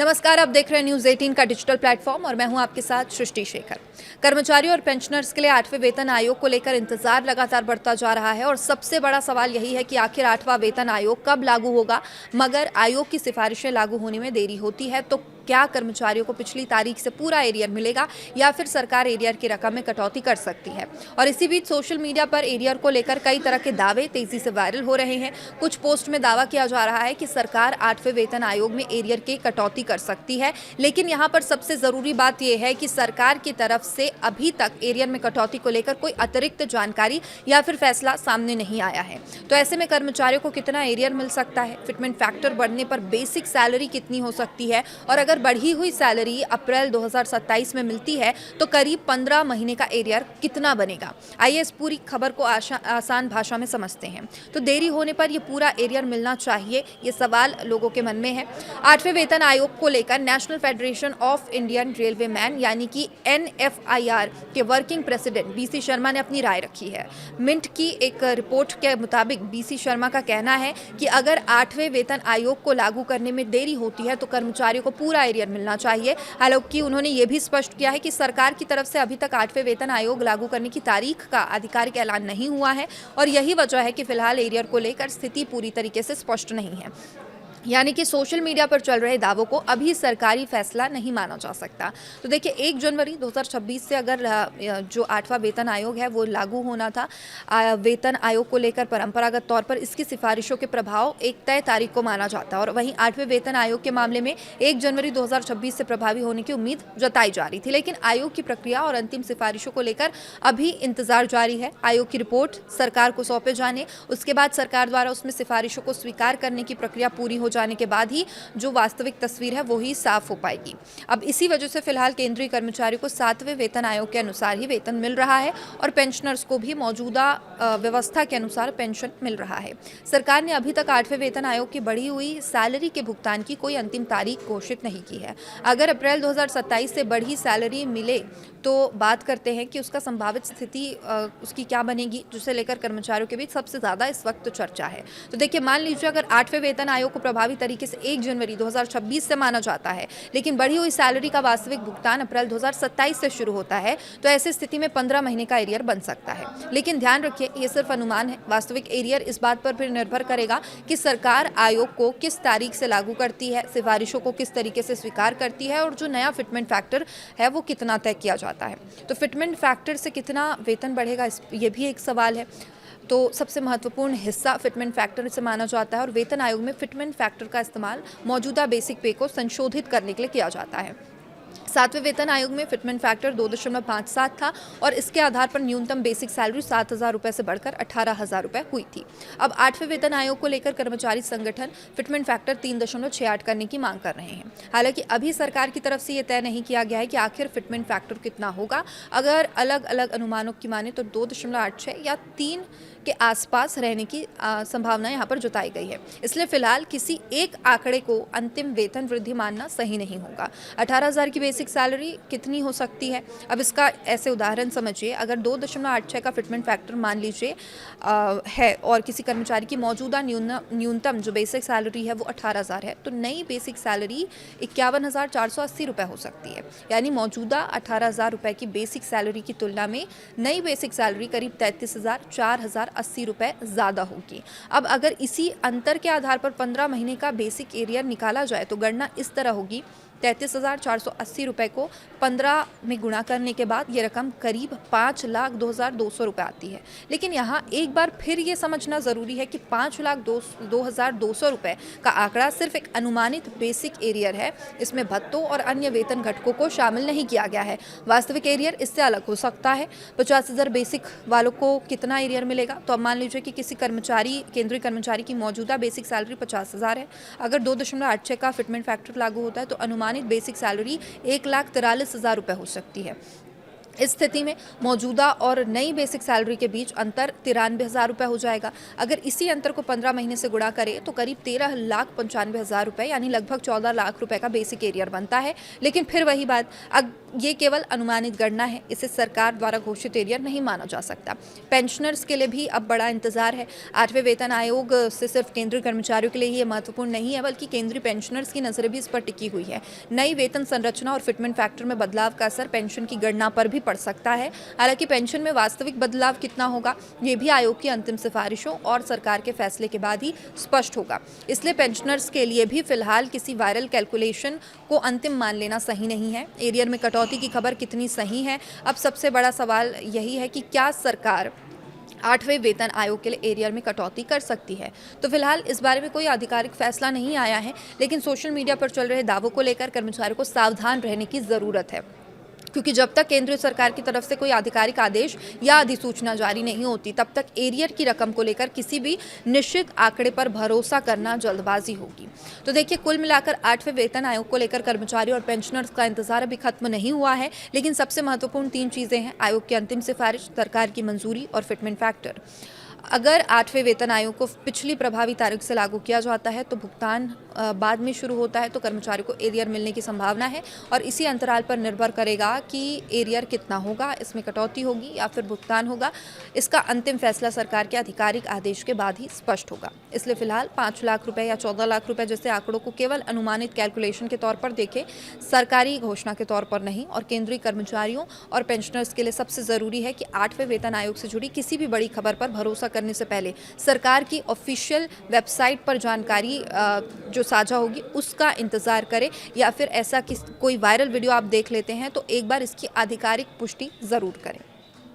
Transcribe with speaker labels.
Speaker 1: नमस्कार, आप देख रहे हैं न्यूज़ 18 का डिजिटल प्लेटफॉर्म और मैं हूं आपके साथ सृष्टि शेखर। कर्मचारियों और पेंशनर्स के लिए 8वें वेतन आयोग को लेकर इंतजार लगातार बढ़ता जा रहा है और सबसे बड़ा सवाल यही है कि आखिर 8वां वेतन आयोग कब लागू होगा। मगर आयोग की सिफारिशें लागू होने में देरी होती है तो क्या कर्मचारियों को पिछली तारीख से पूरा एरियर मिलेगा या फिर सरकार एरियर की रकम में कटौती कर सकती है। और इसी बीच सोशल मीडिया पर एरियर को लेकर कई तरह के दावे तेजी से वायरल हो रहे हैं। कुछ पोस्ट में दावा किया जा रहा है कि सरकार 8वें वेतन आयोग में एरियर की कटौती कर सकती है, लेकिन यहाँ पर सबसे जरूरी बात यह है कि सरकार की तरफ से अभी तक एरियर में कटौती को लेकर कोई अतिरिक्त जानकारी या फिर फैसला सामने नहीं आया है। तो ऐसे में कर्मचारियों को कितना एरियर मिल सकता है, फिटमेंट फैक्टर बढ़ने पर बेसिक सैलरी कितनी हो सकती है और अगर बढ़ी हुई सैलरी अप्रैल 2027 में मिलती है तो करीब 15 महीने का एरियर कितना बनेगा। आइए इस पूरी खबर को आसान भाषा में समझते हैं। तो देरी होने पर यह पूरा एरियर मिलना चाहिए, ये सवाल लोगों के मन में है। 8वें वेतन आयोग को लेकर national federation of Indian railway man यानी कि NFIR के वर्किंग प्रेसिडेंट BC शर्मा ने अपनी राय रखी है। मिंट की एक रिपोर्ट के मुताबिक BC शर्मा का कहना है कि अगर 8वें वेतन आयोग को लागू करने में देरी होती है तो कर्मचारियों को पूरा एरियर मिलना चाहिए। हालांकि उन्होंने ये भी स्पष्ट किया है कि सरकार की तरफ से अभी तक 8वें वेतन आयोग लागू करने की तारीख का आधिकारिक ऐलान नहीं हुआ है और यही वजह है कि फिलहाल एरियर को लेकर स्थिति पूरी तरीके से स्पष्ट नहीं है। यानी कि सोशल मीडिया पर चल रहे दावों को अभी सरकारी फैसला नहीं माना जा सकता। तो देखिए 1 जनवरी 2026 से अगर जो 8वां वेतन आयोग है वो लागू होना था। वेतन आयोग को लेकर परंपरागत तौर पर इसकी सिफारिशों के प्रभाव एक तय तारीख को माना जाता है और वहीं 8वें वेतन आयोग के मामले में 1 जनवरी 2026 से प्रभावी होने की उम्मीद जताई जा रही थी, लेकिन आयोग की प्रक्रिया और अंतिम सिफारिशों को लेकर अभी इंतजार जारी है। आयोग की रिपोर्ट सरकार को सौंपे जाने, उसके बाद सरकार द्वारा उसमें सिफारिशों को स्वीकार करने की प्रक्रिया पूरी हो जाने के बाद ही जो वास्तविक तस्वीर है वो ही साफ हो पाएगी। अब इसी वजह से फिलहाल केंद्रीय कर्मचारियों को 7वें वेतन आयोग के अनुसार ही वेतन मिल रहा है और पेंशनर्स को भी मौजूदा व्यवस्था के अनुसार पेंशन मिल रहा है। सरकार ने अभी तक 8वें वेतन आयोग की बढ़ी हुई सैलरी के भुगतान की कोई अंतिम तारीख घोषित नहीं की है। अगर अप्रैल 2027 से बढ़ी सैलरी मिले तो बात करते हैं कि उसका संभावित स्थिति उसकी क्या बनेगी, जिसे लेकर कर्मचारियों के बीच सबसे ज्यादा इस वक्त चर्चा है। तो देखिए मान लीजिए अगर 8वें वेतन आयोग को प्रभावी तरीके से 1 जनवरी 2026 से माना जाता है, लेकिन बढ़ी हुई सैलरी का वास्तविक भुगतान अप्रैल 2027 से शुरू होता है, तो ऐसी स्थिति में 15 महीने का एरियर बन सकता है। लेकिन ध्यान रखिए ये सिर्फ अनुमान है। वास्तविक एरियर इस बात पर फिर निर्भर करेगा कि सरकार आयोग को किस तारीख से लागू करती है, सिफारिशों को किस तरीके से स्वीकार करती है और जो नया फिटमेंट फैक्टर है वो कितना तय किया जाता है। तो फिटमेंट फैक्टर से कितना वेतन बढ़ेगा, ये भी एक सवाल है। तो सबसे महत्वपूर्ण हिस्सा फिटमेंट फैक्टर से माना जाता है और वेतन आयोग में फिटमेंट फैक्टर का इस्तेमाल मौजूदा बेसिक पे को संशोधित करने के लिए किया जाता है। 7वें वेतन आयोग में फिटमेंट फैक्टर 2.57 था और इसके आधार पर न्यूनतम बेसिक सैलरी 7,000 रुपये से बढ़कर 18,000 रुपये हुई थी। अब 8वें वेतन आयोग को लेकर कर्मचारी संगठन फिटमेंट फैक्टर 3.68 करने की मांग कर रहे हैं। हालांकि अभी सरकार की तरफ से ये तय नहीं किया गया है कि आखिर फिटमेंट फैक्टर कितना होगा। अगर अलग अलग अनुमानों की माने तो 2.86 या 3 के आसपास रहने की संभावना यहाँ पर जताई गई है। इसलिए फिलहाल किसी एक आंकड़े को अंतिम वेतन वृद्धि मानना सही नहीं होगा। 18,000 की बेसिक सैलरी कितनी हो सकती है? अब इसका ऐसे उदाहरण समझिए, अगर 2.86 का फिटमेंट फैक्टर मान लीजिए है और किसी कर्मचारी की मौजूदा न्यूनतम जो बेसिक सैलरी है वो 18,000 है, तो नई बेसिक सैलरी 51,480 रुपये हो सकती है। यानी मौजूदा 18,000 रुपये की बेसिक सैलरी की तुलना में नई बेसिक सैलरी करीब 33,480 रुपये ज़्यादा होगी। अब अगर इसी अंतर के आधार पर 15 महीने का बेसिक एरियर निकाला जाए तो गणना इस तरह होगी, 33,480 रुपये को 15 में गुणा करने के बाद ये रकम करीब 5,02,200 रुपये आती है। लेकिन यहाँ एक बार फिर ये समझना ज़रूरी है कि 5,02,200 रुपये का आंकड़ा सिर्फ एक अनुमानित बेसिक एरियर है। इसमें भत्तों और अन्य वेतन घटकों को शामिल नहीं किया गया है। वास्तविक एरियर इससे अलग हो सकता है। 50,000 बेसिक वालों को कितना एरियर मिलेगा? तो अब मान लीजिए कि किसी केंद्रीय कर्मचारी की मौजूदा बेसिक सैलरी 50,000 है। अगर 2.86 का फिटमेंट फैक्टर लागू होता है तो अनुमानित बेसिक सैलरी 1,43,000 रुपये हो सकती है। इस स्थिति में मौजूदा और नई बेसिक सैलरी के बीच अंतर 93,000 रुपये हो जाएगा। अगर इसी अंतर को 15 महीने से गुणा करें तो करीब 13,95,000 रुपये यानी लगभग 14 लाख रुपए का बेसिक एरियर बनता है। लेकिन फिर वही बात, अब ये केवल अनुमानित गणना है, इसे सरकार द्वारा घोषित एरियर नहीं माना जा सकता। पेंशनर्स के लिए भी अब बड़ा इंतजार है। 8वें वेतन आयोग से सिर्फ केंद्रीय कर्मचारियों के लिए ही ये महत्वपूर्ण नहीं है, बल्कि केंद्रीय पेंशनर्स की नजरें भी इस पर टिकी हुई है। नई वेतन संरचना और फिटमेंट फैक्टर में बदलाव का असर पेंशन की गणना पर भी पड़ सकता है। हालांकि पेंशन में वास्तविक बदलाव कितना होगा, ये भी आयोग की अंतिम सिफारिशों और सरकार के फैसले के बाद ही स्पष्ट होगा। इसलिए पेंशनर्स के लिए भी फिलहाल किसी वायरल कैलकुलेशन को अंतिम मान लेना सही नहीं है। एरियर में कटौती की खबर कितनी सही है, अब सबसे बड़ा सवाल यही है कि क्या सरकार 8वें वेतन आयोग के लिए एरियर में कटौती कर सकती है। तो फिलहाल इस बारे में कोई आधिकारिक फैसला नहीं आया है, लेकिन सोशल मीडिया पर चल रहे दावों को लेकर कर्मचारियों को सावधान रहने की ज़रूरत है, क्योंकि जब तक केंद्रीय सरकार की तरफ से कोई आधिकारिक आदेश या अधिसूचना जारी नहीं होती, तब तक एरियर की रकम को लेकर किसी भी निश्चित आंकड़े पर भरोसा करना जल्दबाजी होगी। तो देखिए, कुल मिलाकर 8वें वेतन आयोग को लेकर कर्मचारियों और पेंशनर्स का इंतजार अभी खत्म नहीं हुआ है, लेकिन सबसे महत्वपूर्ण 3 चीज़ें हैं: आयोग की अंतिम सिफारिश, सरकार की मंजूरी और फिटमेंट फैक्टर। अगर 8वें वेतन आयोग को पिछली प्रभावी तारीख से लागू किया जाता है तो भुगतान बाद में शुरू होता है, तो कर्मचारी को एरियर मिलने की संभावना है, और इसी अंतराल पर निर्भर करेगा कि एरियर कितना होगा, इसमें कटौती होगी या फिर भुगतान होगा। इसका अंतिम फैसला सरकार के आधिकारिक आदेश के बाद ही स्पष्ट होगा। इसलिए फिलहाल 5 लाख रुपए या 14 लाख रुपए जैसे आंकड़ों को केवल अनुमानित कैलकुलेशन के तौर पर देखें, सरकारी घोषणा के तौर पर नहीं। और केंद्रीय कर्मचारियों और पेंशनर्स के लिए सबसे ज़रूरी है कि 8वें वेतन आयोग से जुड़ी किसी भी बड़ी खबर पर भरोसा करने से पहले सरकार की ऑफिशियल वेबसाइट पर जानकारी जो साझा होगी उसका इंतजार करें, या फिर ऐसा कोई वायरल वीडियो आप देख लेते हैं तो एक बार इसकी आधिकारिक पुष्टि ज़रूर करें।